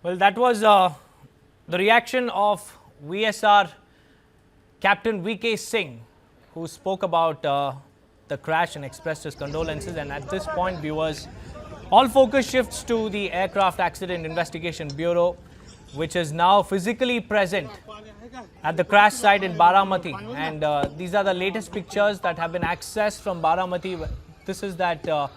Well, that was the reaction of VSR Captain VK Singh, who spoke about the crash and expressed his condolences. And at this point, viewers, all focus shifts to the Aircraft Accident Investigation Bureau, which is now physically present at the crash site in Baramati. And these are the latest pictures that have been accessed from Baramati. This is that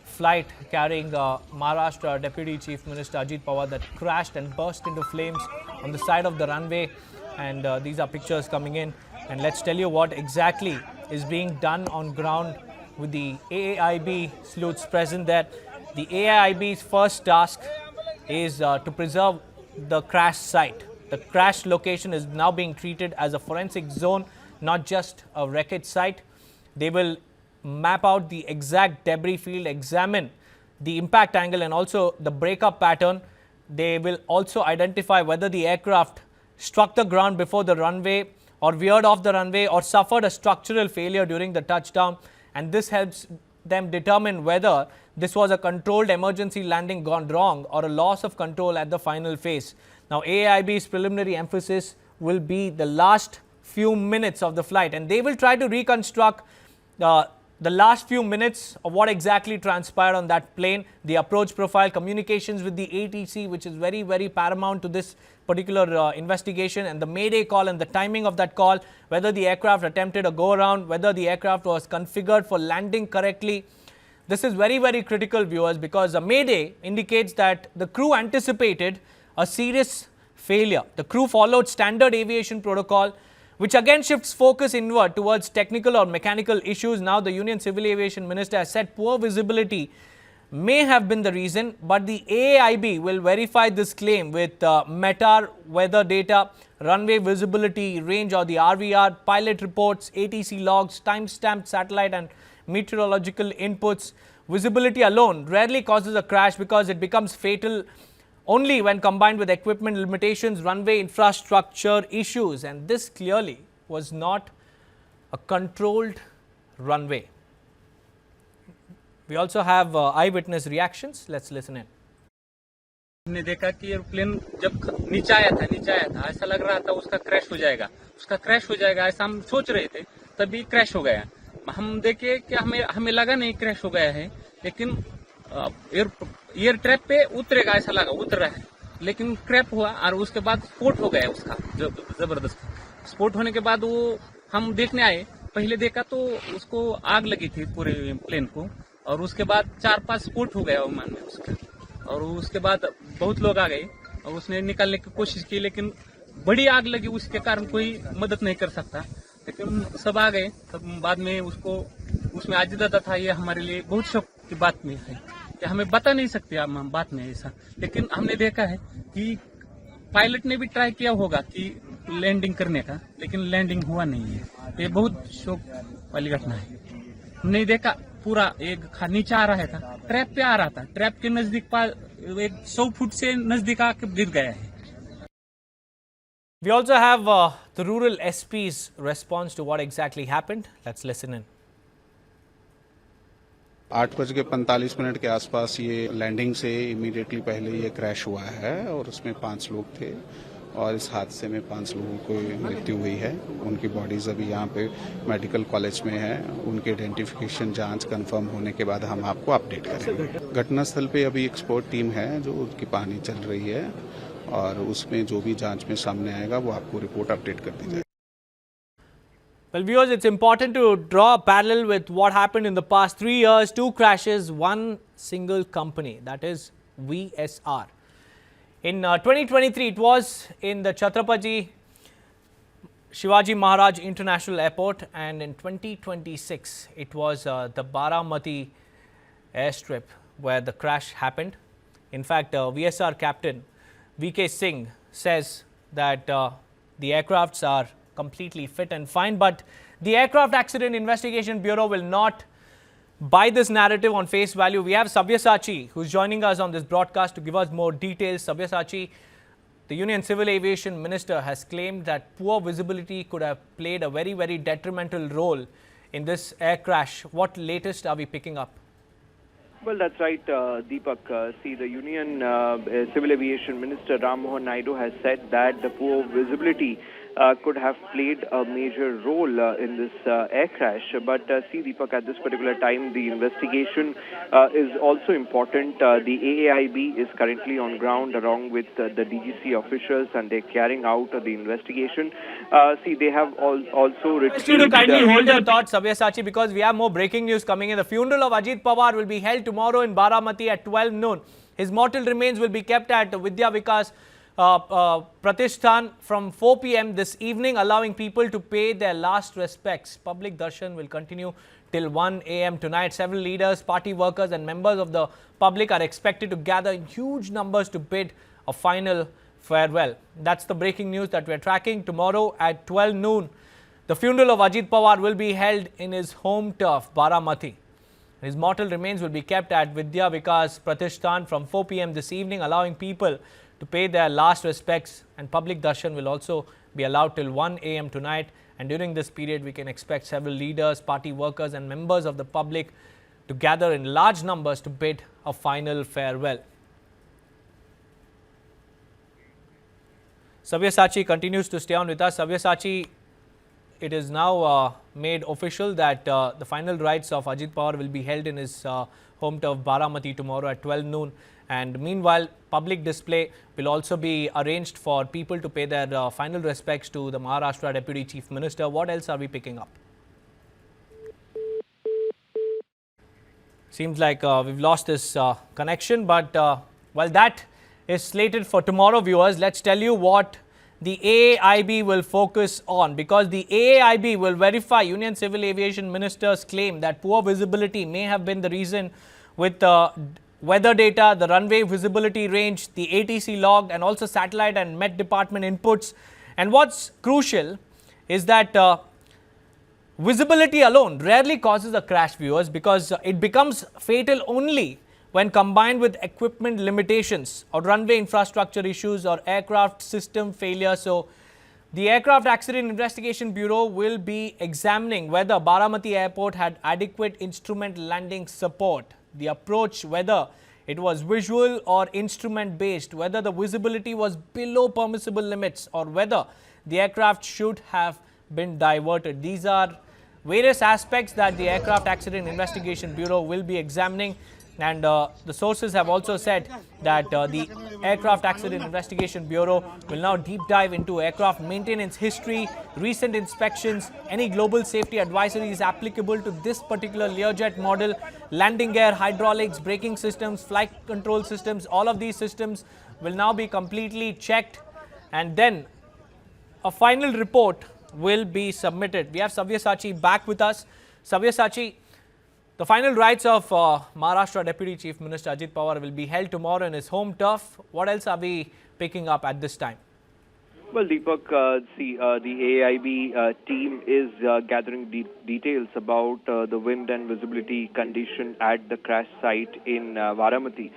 flight carrying Maharashtra Deputy Chief Minister Ajit Pawar that crashed and burst into flames on the side of the runway. And these are pictures coming in. And let's tell you what exactly is being done on ground with the AAIB sleuths present there. The AAIB's first task is to preserve the crash site. The crash location is now being treated as a forensic zone, not just a wreckage site. They will map out the exact debris field, examine the impact angle and also the breakup pattern. They will also identify whether the aircraft struck the ground before the runway or veered off the runway or suffered a structural failure during the touchdown. And this helps them determine whether this was a controlled emergency landing gone wrong or a loss of control at the final phase. Now, AAIB's preliminary emphasis will be the last few minutes of the flight, and they will try to reconstruct the last few minutes of what exactly transpired on that plane, the approach profile, communications with the ATC, which is very, very paramount to this particular investigation, and the mayday call and the timing of that call, whether the aircraft attempted a go-around, whether the aircraft was configured for landing correctly. This is very, very critical, viewers, because a mayday indicates that the crew anticipated a serious failure. The crew followed standard aviation protocol, which again shifts focus inward towards technical or mechanical issues. Now, the Union Civil Aviation Minister has said poor visibility may have been the reason, but the AAIB will verify this claim with METAR weather data, runway visibility range or the RVR, pilot reports, ATC logs, time-stamped satellite and meteorological inputs. Visibility alone rarely causes a crash because it becomes fatal only when combined with equipment limitations, runway infrastructure issues, and this clearly was not a controlled runway. We also have eyewitness reactions. Let's listen in. हमने देखा कि airplane जब नीचे आया था ऐसा लग रहा था उसका क्रैश हो जाएगा ऐसा हम सोच रहे थे, तभी क्रैश हो गया। हम देखे कि हमें लगा नहीं क्रैश हो गया है, लेकिन एयर ट्रैप पे उतरेगा ऐसा लगा, उतर रहा है, लेकिन क्रैप हुआ और उसके बाद स्फोट हो गया उसका जबरदस्त। स्फोट होने के बाद वो हम देखने आए, पहले देखा तो उसको आग लगी थी पूरे प्लेन को, और उसके बाद 4-5 स्फोट हो गया विमान में उसका, और उसके बाद बहुत लोग आ गए और उसने निकालने की कोशिश की, लेकिन बड़ी आग लगी, उसके कारण कोई मदद नहीं कर सकता, लेकिन सब आ गए। तब बाद में उसको उसमें आजित दादा था, ये हमारे लिए बहुत शौक की बात में है कि हमें बता नहीं सकते हम बात में ऐसा, लेकिन हमने देखा है कि पायलट ने भी ट्राई किया होगा कि लैंडिंग करने का, लेकिन लैंडिंग हुआ नहीं है। ये बहुत शौक वाली घटना है। हमने देखा पूरा एक नीचे आ रहा था, ट्रैप पे आ रहा था, ट्रैप के नजदीक 100 फुट से नजदीक आके गिर गया है। We also have the rural SP's response to what exactly happened. Let's listen in. 8:45 के आसपास ये लैंडिंग से इमीडिएटली पहले ये क्रैश हुआ है और उसमें 5 लोग थे और इस हादसे में 5 लोगों को मृत्यु हुई है। उनकी बॉडीज अभी यहाँ पे मेडिकल कॉलेज में है। उनके आइडेंटिफिकेशन जांच कंफर्म होने के बाद हम आपको अपडेट करेंगे। घटनास्थल पे अभी एक्सपर्ट टीम है जो उसकी पानी चल रही है और उसमें जो भी जांच में सामने आएगा वो आपको रिपोर्ट अपडेट कर दी जाएगी। Well, viewers, it's important to draw a parallel with what happened in the past 3 years. 2 crashes, one single company, that is VSR. In 2023, it was in the Chhatrapati Shivaji Maharaj International Airport, and in 2026, it was the Baramati airstrip where the crash happened. In fact, VSR Captain VK Singh says that the aircrafts are completely fit and fine, but the Aircraft Accident Investigation Bureau will not buy this narrative on face value. We have Sabyasachi, who's joining us on this broadcast to give us more details. Sabyasachi, the Union Civil Aviation Minister has claimed that poor visibility could have played a very, very detrimental role in this air crash. What latest are we picking up? Well, that's right, Deepak. See, the Union Civil Aviation Minister Mohan Naidu has said that the poor visibility could have played a major role in this air crash. But see, Deepak, at this particular time, the investigation is also important. The AAIB is currently on ground along with the DGC officials, and they're carrying out the investigation. See, they have also Request you to retrieved. kindly hold your thoughts, Sabyasachi, because we have more breaking news coming in. The funeral of Ajit Pawar will be held tomorrow in Baramati at 12 noon. His mortal remains will be kept at Vidya Vikas Pratishthan from 4 p.m. this evening, allowing people to pay their last respects. Public darshan will continue till 1 a.m. tonight. Several leaders, party workers and members of the public are expected to gather in huge numbers to bid a final farewell. That's the breaking news that we're tracking. Tomorrow at 12 noon, the funeral of Ajit Pawar will be held in his home turf, Baramati. His mortal remains will be kept at Vidya Vikas Pratishthan from 4 p.m. this evening, allowing people to pay their last respects, and public darshan will also be allowed till 1 a.m. tonight. And during this period, we can expect several leaders, party workers and members of the public to gather in large numbers to bid a final farewell. Sabyasachi continues to stay on with us. Sabyasachi, it is now made official that the final rites of Ajit Pawar will be held in his home turf Baramati tomorrow at 12 noon. And meanwhile, public display will also be arranged for people to pay their final respects to the Maharashtra Deputy Chief Minister. What else are we picking up? Seems like we've lost this connection, but while that is slated for tomorrow, viewers, let's tell you what the AAIB will focus on, because the AAIB will verify Union Civil Aviation Minister's claim that poor visibility may have been the reason with weather data, the runway visibility range, the ATC log and also satellite and Met Department inputs. And what's crucial is that visibility alone rarely causes a crash, viewers, because it becomes fatal only when combined with equipment limitations or runway infrastructure issues or aircraft system failure. So the Aircraft Accident Investigation Bureau will be examining whether Baramati Airport had adequate instrument landing support, the approach, whether it was visual or instrument based, whether the visibility was below permissible limits or whether the aircraft should have been diverted. These are various aspects that the Aircraft Accident Investigation Bureau will be examining. And the sources have also said that the Aircraft Accident Investigation Bureau will now deep dive into aircraft maintenance history, recent inspections, any global safety advisories applicable to this particular Learjet model, landing gear, hydraulics, braking systems, flight control systems. All of these systems will now be completely checked, and then a final report will be submitted. We have Sabyasachi back with us. Sabyasachi, the final rites of Maharashtra Deputy Chief Minister Ajit Pawar will be held tomorrow in his home turf. What else are we picking up at this time? Well, Deepak, the AAIB team is gathering details about the wind and visibility condition at the crash site in Baramati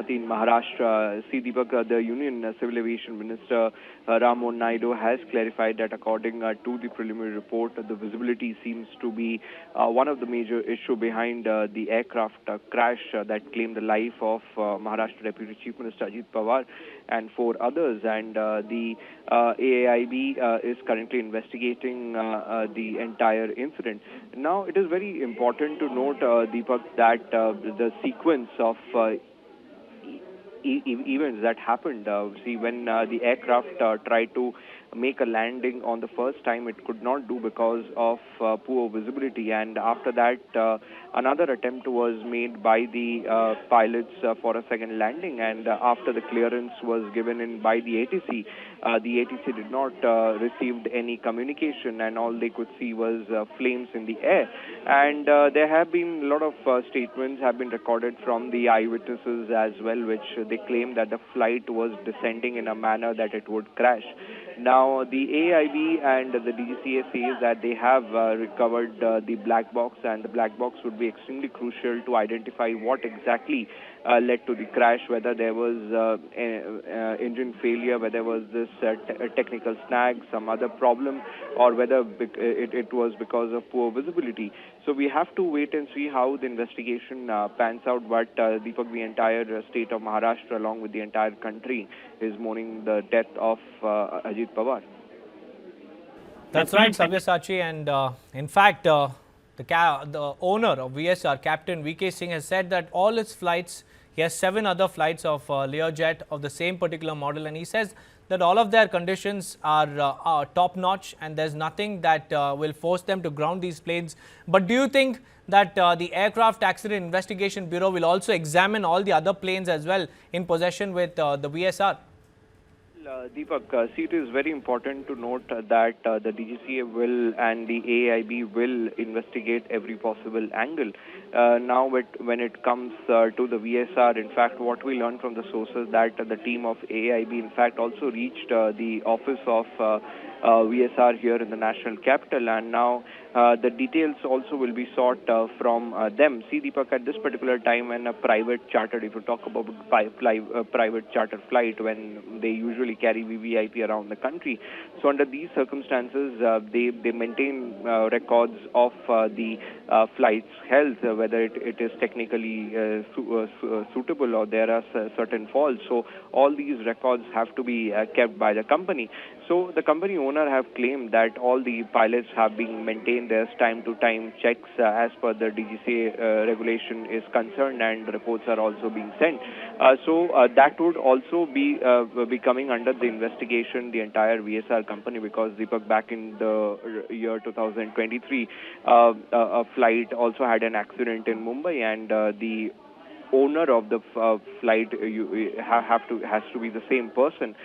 in Maharashtra. See, Deepak, the Union Civil Aviation Minister Mohan Naidu has clarified that according to the preliminary report, the visibility seems to be one of the major issue behind the aircraft crash that claimed the life of Maharashtra Deputy Chief Minister Ajit Pawar and 4 others. And the AAIB is currently investigating the entire incident. Now, it is very important to note, Deepak, that the sequence of events that happened. See, when the aircraft tried to make a landing on the first time, it could not do because of poor visibility, and after that another attempt was made by the pilots for a second landing, and after the clearance was given in by the ATC did not received any communication, and all they could see was flames in the air. And there have been a lot of statements have been recorded from the eyewitnesses as well, which they claim that the flight was descending in a manner that it would crash. Now, the AAIB and the DGCA says that they have recovered the black box, and the black box would be extremely crucial to identify what exactly led to the crash, whether there was engine failure, whether there was this technical snag, some other problem, or whether it was because of poor visibility. So we have to wait and see how the investigation pans out. But Deepak, the entire state of Maharashtra, along with the entire country, is mourning the death of Ajit Pawar. That's right, Sabyasachi, and in fact, the owner of VSR, Captain VK Singh, has said that all his flights, he has 7 other flights of Learjet of the same particular model, and he says that all of their conditions are top-notch, and there's nothing that will force them to ground these planes. But do you think that the Aircraft Accident Investigation Bureau will also examine all the other planes as well in possession with the VSR? Deepak, see, it is very important to note that the DGCA will and the AAIB will investigate every possible angle. Now, when it comes to the VSR, in fact, what we learned from the sources that the team of AAIB, in fact, also reached the office of VSR here in the national capital, and now the details also will be sought from them. See, Deepak, at this particular time, when a private chartered, if you talk about private charter flight, when they usually carry VVIP around the country, so under these circumstances, they maintain records of the flight's health, whether it is technically suitable or there are certain faults. So all these records have to be kept by the company. So the company owner have claimed that all the pilots have been maintained. There's time-to-time checks as per the DGCA regulation is concerned, and reports are also being sent. So that would also be coming under the investigation, the entire VSR company, because Deepak, back in the year 2023, a flight also had an accident in Mumbai, and the owner of the flight has to be the same person.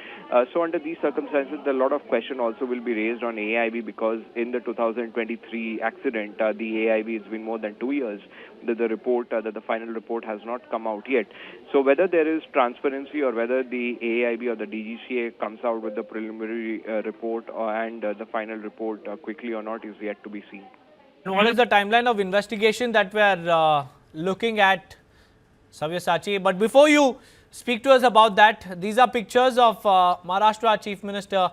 So under these circumstances, a lot of question also will be raised on AAIB, because in the 2023 accident, the AAIB, it's been more than 2 years that the final report has not come out yet. So whether there is transparency or whether the AAIB or the DGCA comes out with the preliminary report and the final report quickly or not is yet to be seen. And what is the timeline of investigation that we are looking at, Sabyasachi? But before you speak to us about that, these are pictures of Maharashtra Chief Minister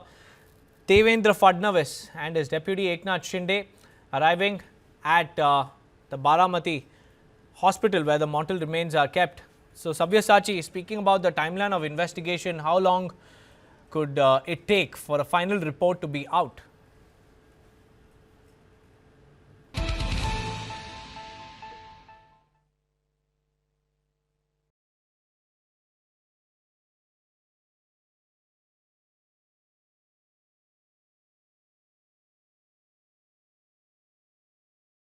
Devendra Fadnavis and his deputy Eknath Shinde arriving at the Baramati hospital where the mortal remains are kept. So, Sabyasachi, speaking about the timeline of investigation, how long could it take for a final report to be out?